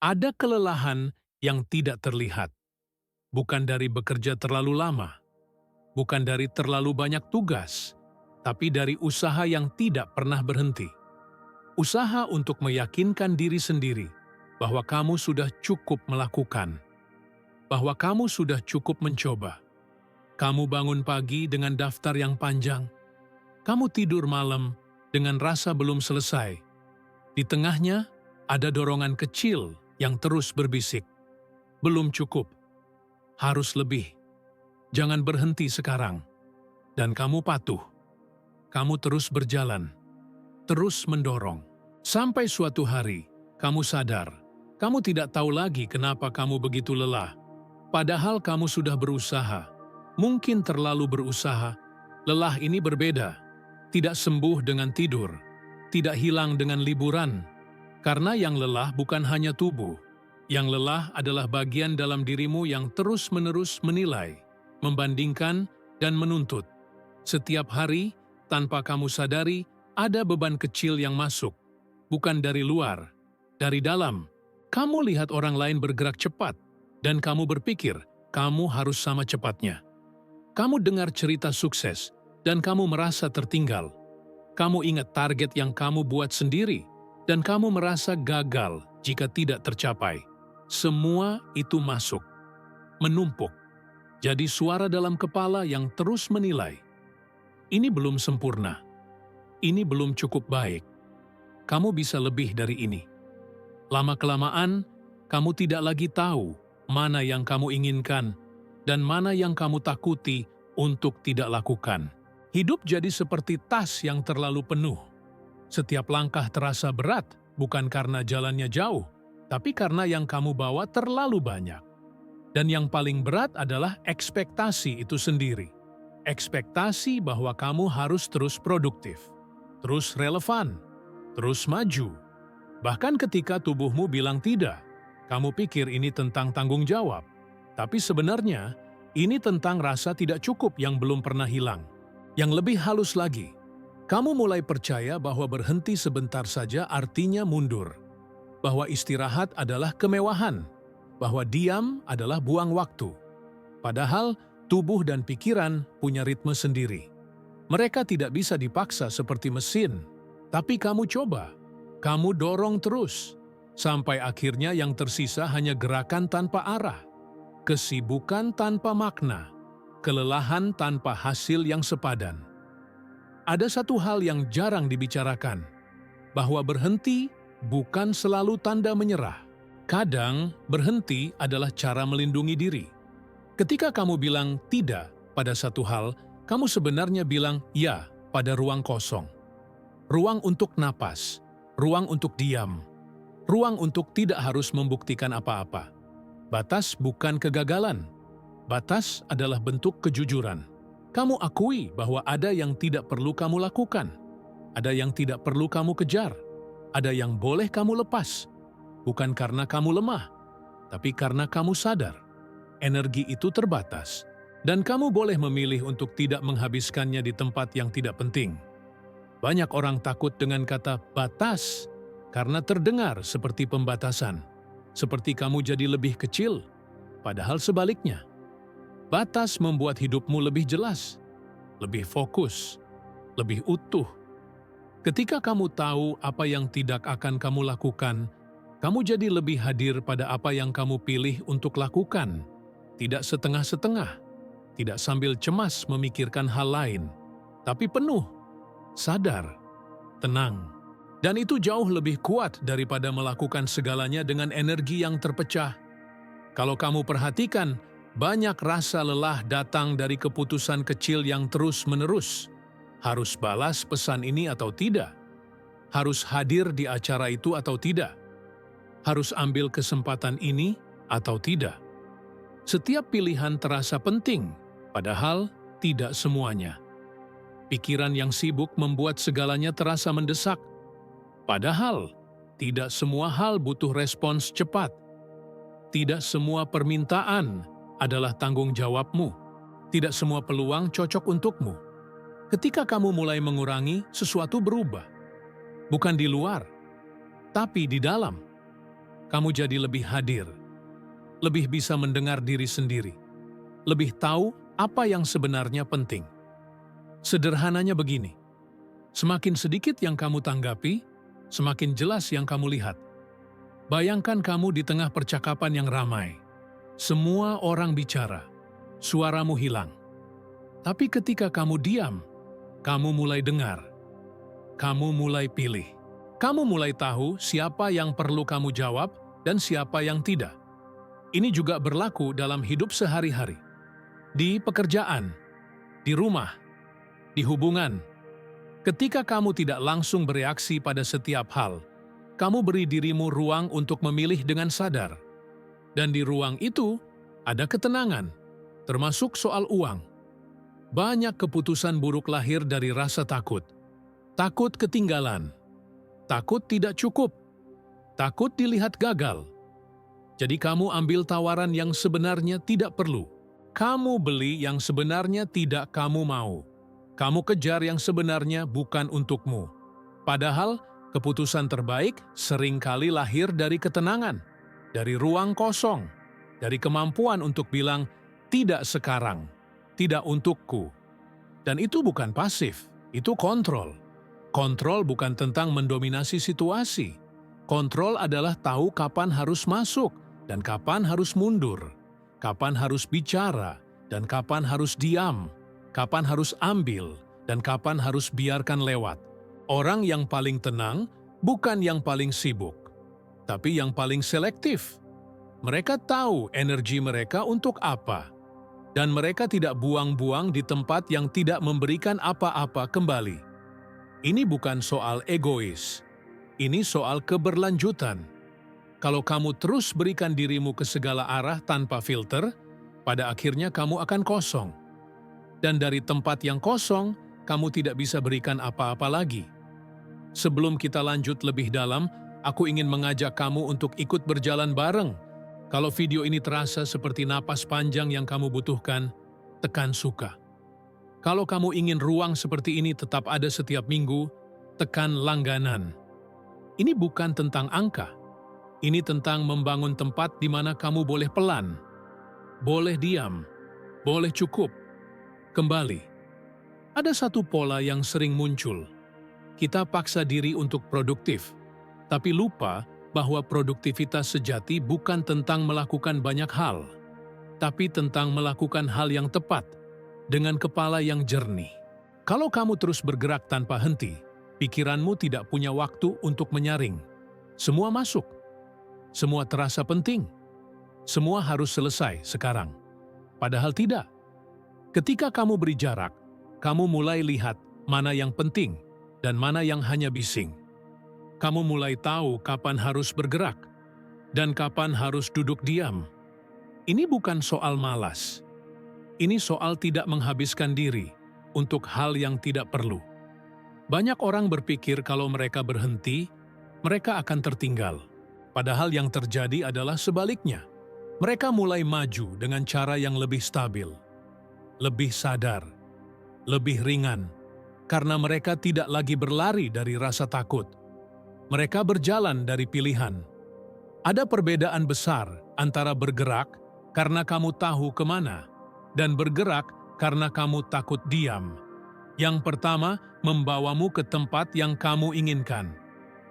Ada kelelahan yang tidak terlihat, bukan dari bekerja terlalu lama, bukan dari terlalu banyak tugas, tapi dari usaha yang tidak pernah berhenti. Usaha untuk meyakinkan diri sendiri bahwa kamu sudah cukup melakukan, bahwa kamu sudah cukup mencoba. Kamu bangun pagi dengan daftar yang panjang, kamu tidur malam dengan rasa belum selesai. Di tengahnya ada dorongan kecil yang terus berbisik. Belum cukup, harus lebih. Jangan berhenti sekarang. Dan kamu patuh. Kamu terus berjalan, terus mendorong. Sampai suatu hari, kamu sadar, kamu tidak tahu lagi kenapa kamu begitu lelah. Padahal kamu sudah berusaha, mungkin terlalu berusaha. Lelah ini berbeda, tidak sembuh dengan tidur, tidak hilang dengan liburan. Karena yang lelah bukan hanya tubuh, yang lelah adalah bagian dalam dirimu yang terus-menerus menilai, membandingkan, dan menuntut. Setiap hari, tanpa kamu sadari, ada beban kecil yang masuk. Bukan dari luar, dari dalam. Kamu lihat orang lain bergerak cepat, dan kamu berpikir, kamu harus sama cepatnya. Kamu dengar cerita sukses, dan kamu merasa tertinggal. Kamu ingat target yang kamu buat sendiri, dan kamu merasa gagal jika tidak tercapai. Semua itu masuk, menumpuk. Jadi suara dalam kepala yang terus menilai. Ini belum sempurna. Ini belum cukup baik. Kamu bisa lebih dari ini. Lama-kelamaan, kamu tidak lagi tahu mana yang kamu inginkan dan mana yang kamu takuti untuk tidak lakukan. Hidup jadi seperti tas yang terlalu penuh. Setiap langkah terasa berat, bukan karena jalannya jauh, tapi karena yang kamu bawa terlalu banyak. Dan yang paling berat adalah ekspektasi itu sendiri. Ekspektasi bahwa kamu harus terus produktif, terus relevan, terus maju. Bahkan ketika tubuhmu bilang tidak, kamu pikir ini tentang tanggung jawab. Tapi sebenarnya, ini tentang rasa tidak cukup yang belum pernah hilang. Yang lebih halus lagi, kamu mulai percaya bahwa berhenti sebentar saja artinya mundur. Bahwa istirahat adalah kemewahan. Bahwa diam adalah buang waktu. Padahal, tubuh dan pikiran punya ritme sendiri. Mereka tidak bisa dipaksa seperti mesin, tapi kamu coba. Kamu dorong terus, sampai akhirnya yang tersisa hanya gerakan tanpa arah, kesibukan tanpa makna, kelelahan tanpa hasil yang sepadan. Ada satu hal yang jarang dibicarakan, bahwa berhenti bukan selalu tanda menyerah. Kadang, berhenti adalah cara melindungi diri. Ketika kamu bilang tidak pada satu hal, kamu sebenarnya bilang ya pada ruang kosong. Ruang untuk napas, ruang untuk diam, ruang untuk tidak harus membuktikan apa-apa. Batas bukan kegagalan. Batas adalah bentuk kejujuran. Kamu akui bahwa ada yang tidak perlu kamu lakukan. Ada yang tidak perlu kamu kejar. Ada yang boleh kamu lepas. Bukan karena kamu lemah, tapi karena kamu sadar. Energi itu terbatas, dan kamu boleh memilih untuk tidak menghabiskannya di tempat yang tidak penting. Banyak orang takut dengan kata batas karena terdengar seperti pembatasan, seperti kamu jadi lebih kecil, padahal sebaliknya. Batas membuat hidupmu lebih jelas, lebih fokus, lebih utuh. Ketika kamu tahu apa yang tidak akan kamu lakukan, kamu jadi lebih hadir pada apa yang kamu pilih untuk lakukan. Tidak setengah-setengah, tidak sambil cemas memikirkan hal lain, tapi penuh, sadar, tenang. Dan itu jauh lebih kuat daripada melakukan segalanya dengan energi yang terpecah. Kalau kamu perhatikan, banyak rasa lelah datang dari keputusan kecil yang terus-menerus. Harus balas pesan ini atau tidak? Harus hadir di acara itu atau tidak? Harus ambil kesempatan ini atau tidak? Setiap pilihan terasa penting, padahal tidak semuanya. Pikiran yang sibuk membuat segalanya terasa mendesak, padahal tidak semua hal butuh respons cepat. Tidak semua permintaan adalah tanggung jawabmu. Tidak semua peluang cocok untukmu. Ketika kamu mulai mengurangi, sesuatu berubah. Bukan di luar, tapi di dalam. kamu jadi lebih hadir, lebih bisa mendengar diri sendiri, lebih tahu apa yang sebenarnya penting. Sederhananya begini, semakin sedikit yang kamu tanggapi, semakin jelas yang kamu lihat. Bayangkan kamu di tengah percakapan yang ramai. Semua orang bicara, suaramu hilang. Tapi ketika kamu diam, kamu mulai dengar, kamu mulai pilih. Kamu mulai tahu siapa yang perlu kamu jawab dan siapa yang tidak. Ini juga berlaku dalam hidup sehari-hari. Di pekerjaan, di rumah, di hubungan. Ketika kamu tidak langsung bereaksi pada setiap hal, kamu beri dirimu ruang untuk memilih dengan sadar. Dan di ruang itu, ada ketenangan, termasuk soal uang. Banyak keputusan buruk lahir dari rasa takut. Takut ketinggalan, takut tidak cukup, takut dilihat gagal. Jadi kamu ambil tawaran yang sebenarnya tidak perlu. Kamu beli yang sebenarnya tidak kamu mau. Kamu kejar yang sebenarnya bukan untukmu. Padahal, keputusan terbaik seringkali lahir dari ketenangan, dari ruang kosong, dari kemampuan untuk bilang, tidak sekarang, tidak untukku. Dan itu bukan pasif, itu kontrol. Kontrol bukan tentang mendominasi situasi. Kontrol adalah tahu kapan harus masuk dan kapan harus mundur, kapan harus bicara dan kapan harus diam, kapan harus ambil dan kapan harus biarkan lewat. Orang yang paling tenang bukan yang paling sibuk, tapi yang paling selektif. Mereka tahu energi mereka untuk apa, dan mereka tidak buang-buang di tempat yang tidak memberikan apa-apa kembali. Ini bukan soal egois, ini soal keberlanjutan. Kalau kamu terus berikan dirimu ke segala arah tanpa filter, pada akhirnya kamu akan kosong. Dan dari tempat yang kosong, kamu tidak bisa berikan apa-apa lagi. Sebelum kita lanjut lebih dalam, aku ingin mengajak kamu untuk ikut berjalan bareng. Kalau video ini terasa seperti napas panjang yang kamu butuhkan, tekan suka. Kalau kamu ingin ruang seperti ini tetap ada setiap minggu, tekan langganan. Ini bukan tentang angka. Ini tentang membangun tempat di mana kamu boleh pelan, boleh diam, boleh cukup. Kembali. Ada satu pola yang sering muncul. Kita paksa diri untuk produktif, tapi lupa bahwa produktivitas sejati bukan tentang melakukan banyak hal, tapi tentang melakukan hal yang tepat, dengan kepala yang jernih. Kalau kamu terus bergerak tanpa henti, pikiranmu tidak punya waktu untuk menyaring. Semua masuk. Semua terasa penting. Semua harus selesai sekarang. Padahal tidak. Ketika kamu beri jarak, kamu mulai lihat mana yang penting dan mana yang hanya bising. Kamu mulai tahu kapan harus bergerak dan kapan harus duduk diam. Ini bukan soal malas. Ini soal tidak menghabiskan diri untuk hal yang tidak perlu. Banyak orang berpikir kalau mereka berhenti, mereka akan tertinggal. Padahal yang terjadi adalah sebaliknya. Mereka mulai maju dengan cara yang lebih stabil, lebih sadar, lebih ringan, karena mereka tidak lagi berlari dari rasa takut. Mereka berjalan dari pilihan. Ada perbedaan besar antara bergerak karena kamu tahu kemana, dan bergerak karena kamu takut diam. Yang pertama, membawamu ke tempat yang kamu inginkan.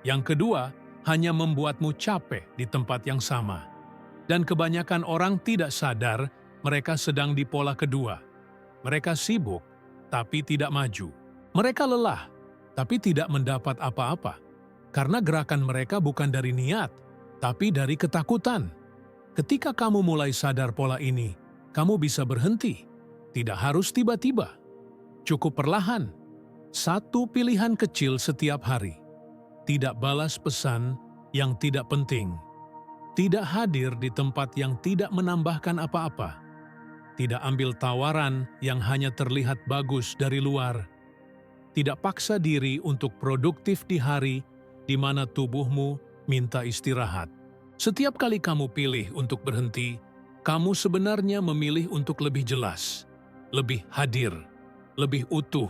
Yang kedua, hanya membuatmu capek di tempat yang sama. Dan kebanyakan orang tidak sadar mereka sedang di pola kedua. Mereka sibuk, tapi tidak maju. Mereka lelah, tapi tidak mendapat apa-apa. Karena gerakan mereka bukan dari niat, tapi dari ketakutan. Ketika kamu mulai sadar pola ini, kamu bisa berhenti. Tidak harus tiba-tiba. Cukup perlahan. Satu pilihan kecil setiap hari. Tidak balas pesan yang tidak penting. Tidak hadir di tempat yang tidak menambahkan apa-apa. Tidak ambil tawaran yang hanya terlihat bagus dari luar. Tidak paksa diri untuk produktif di hari di mana tubuhmu minta istirahat. Setiap kali kamu pilih untuk berhenti, kamu sebenarnya memilih untuk lebih jelas, lebih hadir, lebih utuh.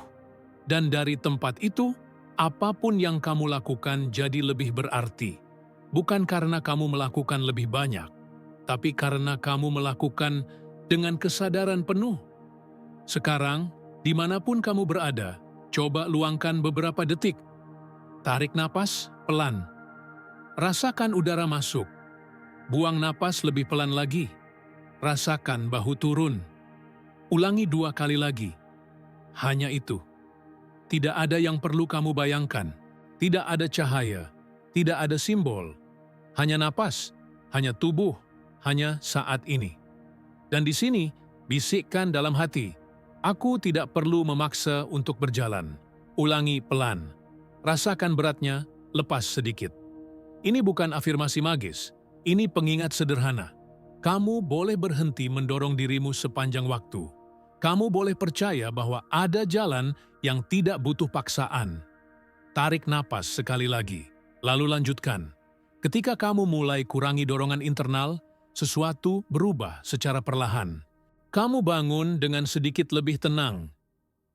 Dan dari tempat itu, apapun yang kamu lakukan jadi lebih berarti. bukan karena kamu melakukan lebih banyak, tapi karena kamu melakukan dengan kesadaran penuh. Sekarang, dimanapun kamu berada, coba luangkan beberapa detik. Tarik napas pelan. Rasakan udara masuk. Buang napas lebih pelan lagi. Rasakan bahu turun. Ulangi 2 kali lagi. Hanya itu. Tidak ada yang perlu kamu bayangkan. Tidak ada cahaya. Tidak ada simbol. Hanya napas. Hanya tubuh. Hanya saat ini. Dan di sini, bisikkan dalam hati. Aku tidak perlu memaksa untuk berjalan. Ulangi pelan. Rasakan beratnya, lepas sedikit. Ini bukan afirmasi magis. Ini pengingat sederhana. Kamu boleh berhenti mendorong dirimu sepanjang waktu. Kamu boleh percaya bahwa ada jalan yang tidak butuh paksaan. Tarik napas sekali lagi, lalu lanjutkan. Ketika kamu mulai kurangi dorongan internal, sesuatu berubah secara perlahan. Kamu bangun dengan sedikit lebih tenang.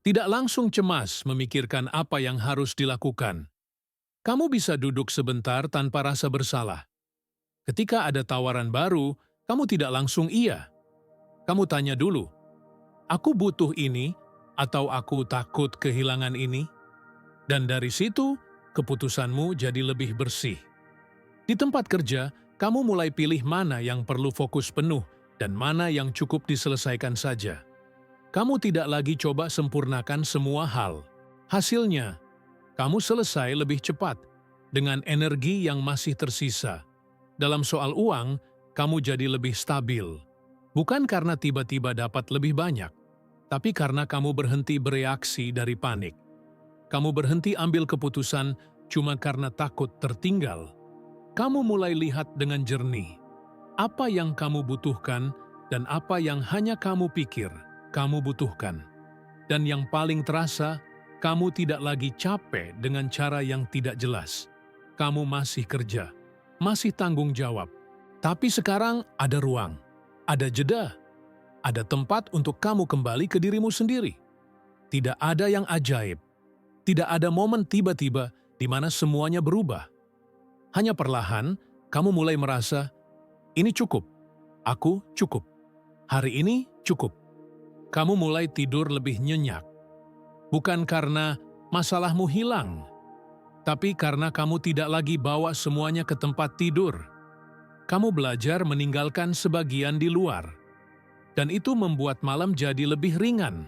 Tidak langsung cemas memikirkan apa yang harus dilakukan. Kamu bisa duduk sebentar tanpa rasa bersalah. Ketika ada tawaran baru, kamu tidak langsung iya. Kamu tanya dulu, aku butuh ini atau aku takut kehilangan ini? Dan dari situ, keputusanmu jadi lebih bersih. Di tempat kerja, kamu mulai pilih mana yang perlu fokus penuh dan mana yang cukup diselesaikan saja. Kamu tidak lagi coba sempurnakan semua hal. Hasilnya, kamu selesai lebih cepat dengan energi yang masih tersisa. Dalam soal uang, kamu jadi lebih stabil. Bukan karena tiba-tiba dapat lebih banyak, tapi karena kamu berhenti bereaksi dari panik. Kamu berhenti ambil keputusan cuma karena takut tertinggal. Kamu mulai lihat dengan jernih. Apa yang kamu butuhkan dan apa yang hanya kamu pikir kamu butuhkan. Dan yang paling terasa, kamu tidak lagi capek dengan cara yang tidak jelas. Kamu masih kerja. Masih tanggung jawab. Tapi sekarang ada ruang, ada jeda, ada tempat untuk kamu kembali ke dirimu sendiri. Tidak ada yang ajaib. Tidak ada momen tiba-tiba di mana semuanya berubah. Hanya perlahan, kamu mulai merasa, ini cukup, aku cukup. Hari ini cukup. Kamu mulai tidur lebih nyenyak. Bukan karena masalahmu hilang, tapi karena kamu tidak lagi bawa semuanya ke tempat tidur. Kamu belajar meninggalkan sebagian di luar. Dan itu membuat malam jadi lebih ringan.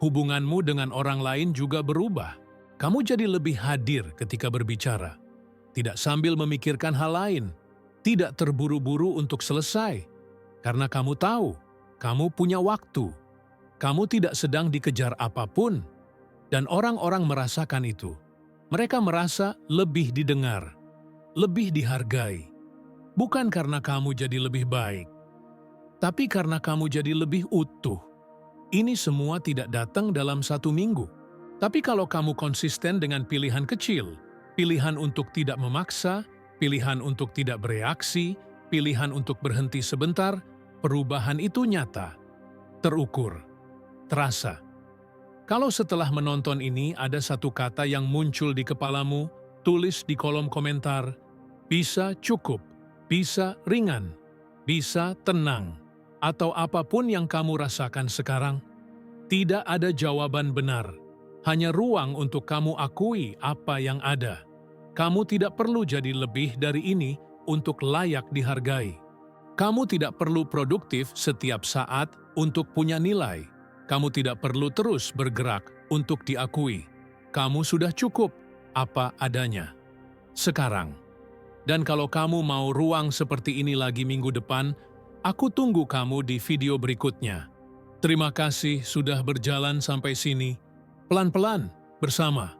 Hubunganmu dengan orang lain juga berubah. Kamu jadi lebih hadir ketika berbicara. Tidak sambil memikirkan hal lain. Tidak terburu-buru untuk selesai. Karena kamu tahu, kamu punya waktu. Kamu tidak sedang dikejar apapun. Dan orang-orang merasakan itu. Mereka merasa lebih didengar, lebih dihargai. Bukan karena kamu jadi lebih baik, tapi karena kamu jadi lebih utuh. Ini semua tidak datang dalam 1 minggu. Tapi kalau kamu konsisten dengan pilihan kecil, pilihan untuk tidak memaksa, pilihan untuk tidak bereaksi, pilihan untuk berhenti sebentar, perubahan itu nyata, terukur, terasa. Kalau setelah menonton ini ada satu kata yang muncul di kepalamu, tulis di kolom komentar, bisa cukup, bisa ringan, bisa tenang, atau apapun yang kamu rasakan sekarang. Tidak ada jawaban benar, hanya ruang untuk kamu akui apa yang ada. Kamu tidak perlu jadi lebih dari ini untuk layak dihargai. Kamu tidak perlu produktif setiap saat untuk punya nilai. Kamu tidak perlu terus bergerak untuk diakui. Kamu sudah cukup apa adanya. Sekarang. Dan kalau kamu mau ruang seperti ini lagi minggu depan, aku tunggu kamu di video berikutnya. Terima kasih sudah berjalan sampai sini. Pelan-pelan bersama.